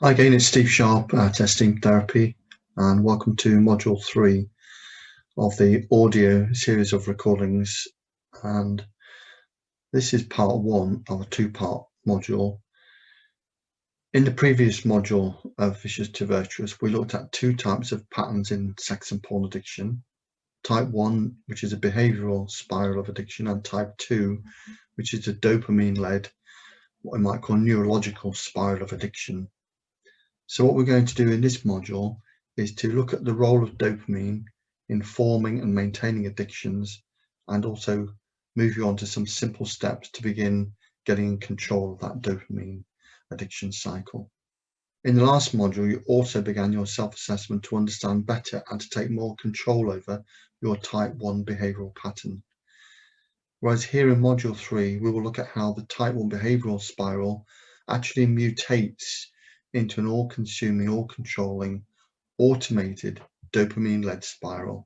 Hi again, it's Steve Sharp, Testing Therapy, and welcome to Module 3 of the audio series of recordings. And this is part 1 of a 2-part module. In the previous module of Vicious to Virtuous, we looked at 2 types of patterns in sex and porn addiction. Type 1, which is a behavioral spiral of addiction, and Type 2, which is a dopamine-led, what we might call neurological spiral of addiction. So what we're going to do in this module is to look at the role of dopamine in forming and maintaining addictions, and also move you on to some simple steps to begin getting in control of that dopamine addiction cycle. In the last module, you also began your self-assessment to understand better and to take more control over your type 1 behavioral pattern. Whereas here in module 3, we will look at how the type 1 behavioral spiral actually mutates into an all-consuming, all-controlling, automated, dopamine-led spiral.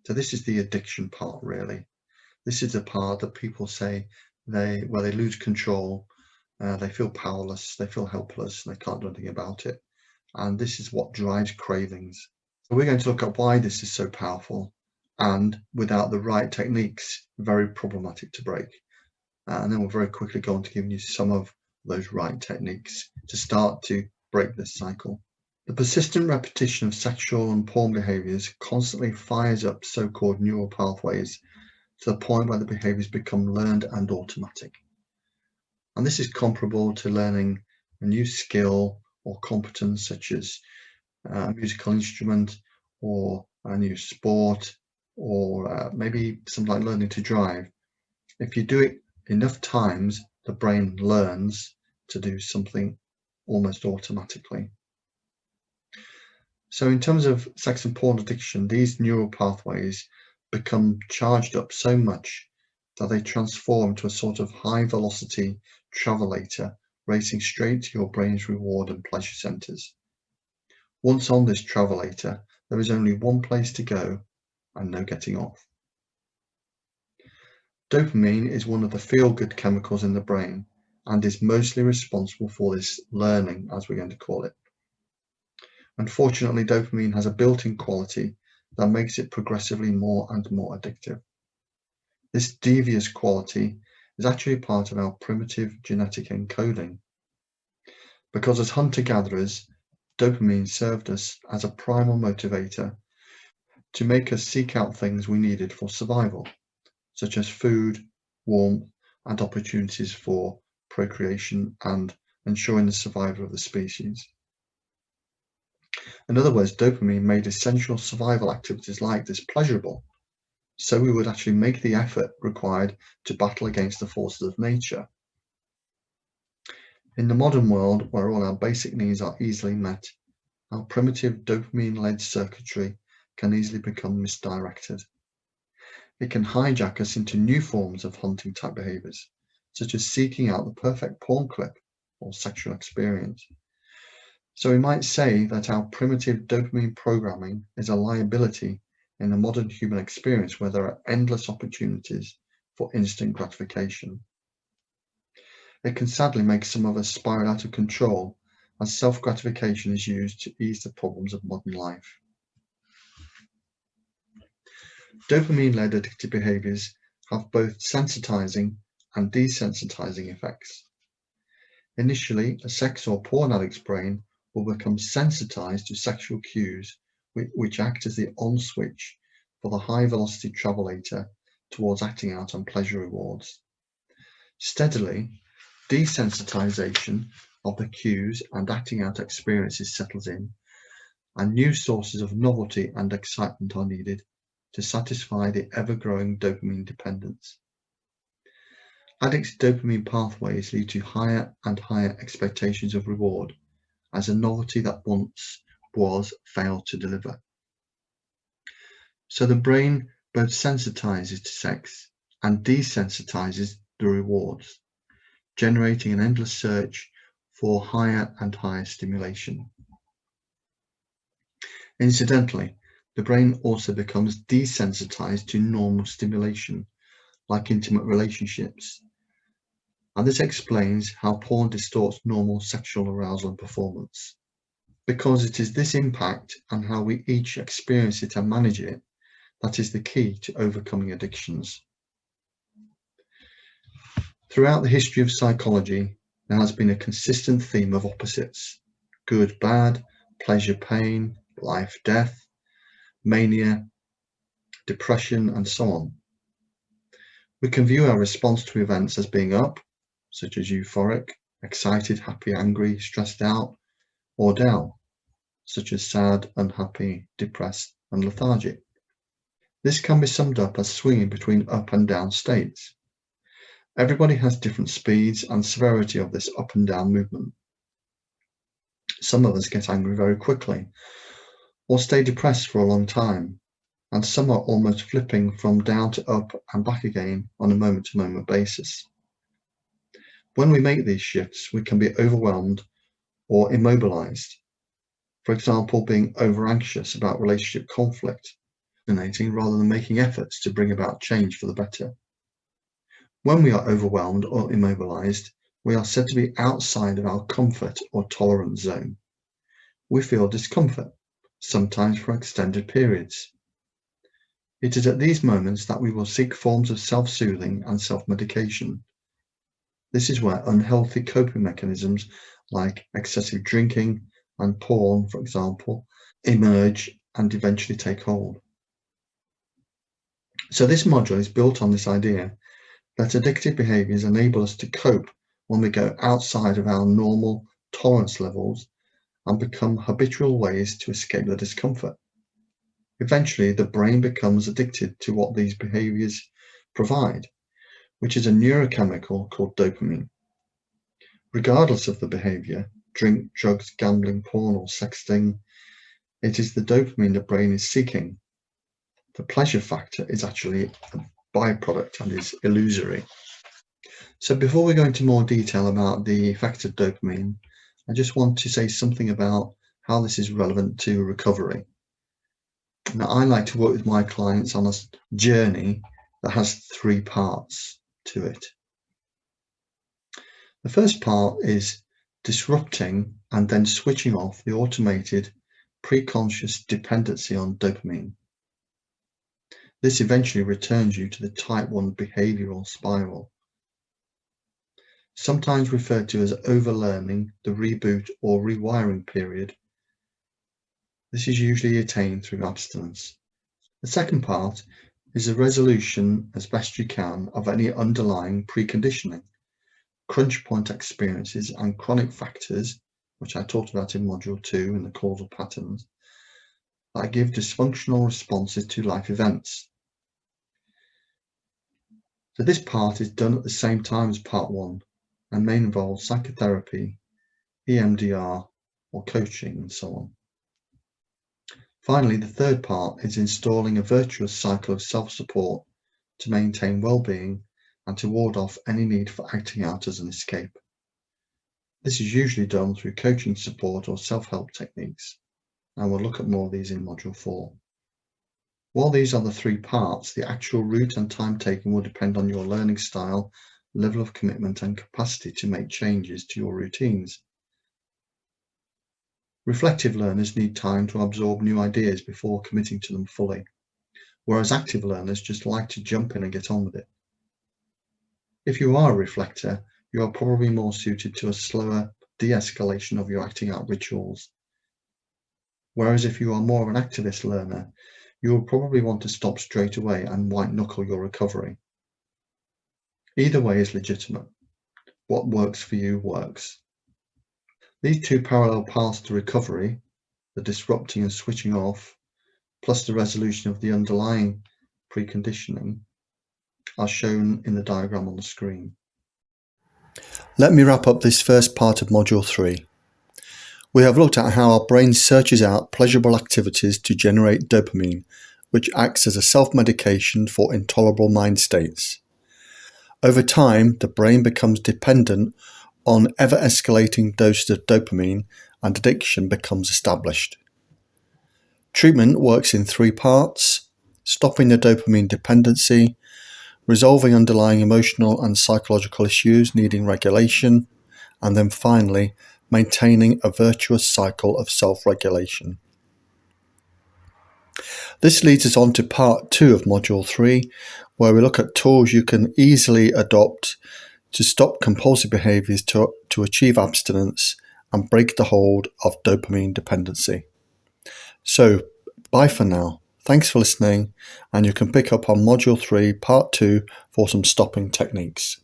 So this is the addiction part, really. This is the part that people say where they lose control, they feel powerless, they feel helpless, and they can't do anything about it. And this is what drives cravings. So we're going to look at why this is so powerful, and without the right techniques, very problematic to break. And then we'll very quickly go on to giving you some of those right techniques to start to break this cycle. The persistent repetition of sexual and porn behaviors constantly fires up so-called neural pathways to the point where the behaviors become learned and automatic. And this is comparable to learning a new skill or competence, such as a musical instrument or a new sport, or maybe something like learning to drive. If you do it enough times, the brain learns to do something almost automatically. So in terms of sex and porn addiction, these neural pathways become charged up so much that they transform to a sort of high velocity travelator racing straight to your brain's reward and pleasure centers. Once on this travelator, there is only one place to go and no getting off. Dopamine is one of the feel-good chemicals in the brain and is mostly responsible for this learning, as we're going to call it. Unfortunately, dopamine has a built-in quality that makes it progressively more and more addictive. This devious quality is actually part of our primitive genetic encoding, because as hunter-gatherers, dopamine served us as a primal motivator to make us seek out things we needed for survival, such as food, warmth, and opportunities for procreation and ensuring the survival of the species. In other words, dopamine made essential survival activities like this pleasurable, so we would actually make the effort required to battle against the forces of nature. In the modern world, where all our basic needs are easily met, our primitive dopamine-led circuitry can easily become misdirected. It can hijack us into new forms of hunting type behaviors, such as seeking out the perfect porn clip or sexual experience. So we might say that our primitive dopamine programming is a liability in the modern human experience, where there are endless opportunities for instant gratification. It can sadly make some of us spiral out of control, as self-gratification is used to ease the problems of modern life. Dopamine-led addictive behaviors have both sensitizing and desensitizing effects. Initially, a sex or porn addict's brain will become sensitized to sexual cues, which act as the on switch for the high velocity travelator towards acting out on pleasure rewards. Steadily, desensitization of the cues and acting out experiences settles in, and new sources of novelty and excitement are needed to satisfy the ever-growing dopamine dependence. Addicts' dopamine pathways lead to higher and higher expectations of reward, as a novelty that once was failed to deliver. So the brain both sensitizes to sex and desensitizes the rewards, generating an endless search for higher and higher stimulation. Incidentally, the brain also becomes desensitized to normal stimulation, like intimate relationships, and this explains how porn distorts normal sexual arousal and performance. Because it is this impact and how we each experience it and manage it that is the key to overcoming addictions. Throughout the history of psychology, there has been a consistent theme of opposites: good, bad, pleasure, pain, life, death, mania, depression, and so on. We can view our response to events as being up, such as euphoric, excited, happy, angry, stressed out, or down, such as sad, unhappy, depressed, and lethargic. This can be summed up as swinging between up and down states. Everybody has different speeds and severity of this up and down movement. Some of us get angry very quickly, or stay depressed for a long time, and some are almost flipping from down to up and back again on a moment-to-moment basis. When we make these shifts, we can be overwhelmed or immobilized. For example, being over-anxious about relationship conflict, procrastinating rather than making efforts to bring about change for the better. When we are overwhelmed or immobilized, we are said to be outside of our comfort or tolerance zone. We feel discomfort, sometimes for extended periods. It is at these moments that we will seek forms of self-soothing and self-medication. This is where unhealthy coping mechanisms like excessive drinking and porn, for example, emerge and eventually take hold. So this module is built on this idea that addictive behaviors enable us to cope when we go outside of our normal tolerance levels and become habitual ways to escape the discomfort. Eventually, the brain becomes addicted to what these behaviors provide, which is a neurochemical called dopamine. Regardless of the behavior, drink, drugs, gambling, porn, or sexting, it is the dopamine the brain is seeking. The pleasure factor is actually a byproduct and is illusory. So before we go into more detail about the effects of dopamine, I just want to say something about how this is relevant to recovery. Now, I like to work with my clients on a journey that has 3 parts to it. The first part is disrupting and then switching off the automated preconscious dependency on dopamine. This eventually returns you to the type 1 behavioral spiral, sometimes referred to as overlearning, the reboot or rewiring period. This is usually attained through abstinence. The second part is a resolution as best you can of any underlying preconditioning, crunch point experiences and chronic factors, which I talked about in module 2 in the causal patterns, that give dysfunctional responses to life events. So this part is done at the same time as part 1 and may involve psychotherapy, EMDR, or coaching, and so on. Finally, the third part is installing a virtuous cycle of self-support to maintain well-being and to ward off any need for acting out as an escape. This is usually done through coaching support or self-help techniques, and we'll look at more of these in module 4. While these are the 3 parts, the actual route and time taken will depend on your learning style, level of commitment, and capacity to make changes to your routines. Reflective learners need time to absorb new ideas before committing to them fully, whereas active learners just like to jump in and get on with it. If you are a reflector, you are probably more suited to a slower de-escalation of your acting out rituals. Whereas if you are more of an activist learner, you will probably want to stop straight away and white knuckle your recovery. Either way is legitimate. What works for you works. These 2 parallel paths to recovery, the disrupting and switching off, plus the resolution of the underlying preconditioning, are shown in the diagram on the screen. Let me wrap up this first part of module 3. We have looked at how our brain searches out pleasurable activities to generate dopamine, which acts as a self-medication for intolerable mind states. Over time, the brain becomes dependent on ever-escalating doses of dopamine and addiction becomes established. Treatment works in 3 parts: stopping the dopamine dependency, resolving underlying emotional and psychological issues needing regulation, and then finally, maintaining a virtuous cycle of self-regulation. This leads us on to part 2 of Module 3, where we look at tools you can easily adopt to stop compulsive behaviours to achieve abstinence and break the hold of dopamine dependency. So, bye for now. Thanks for listening, and you can pick up on Module 3, Part 2 for some stopping techniques.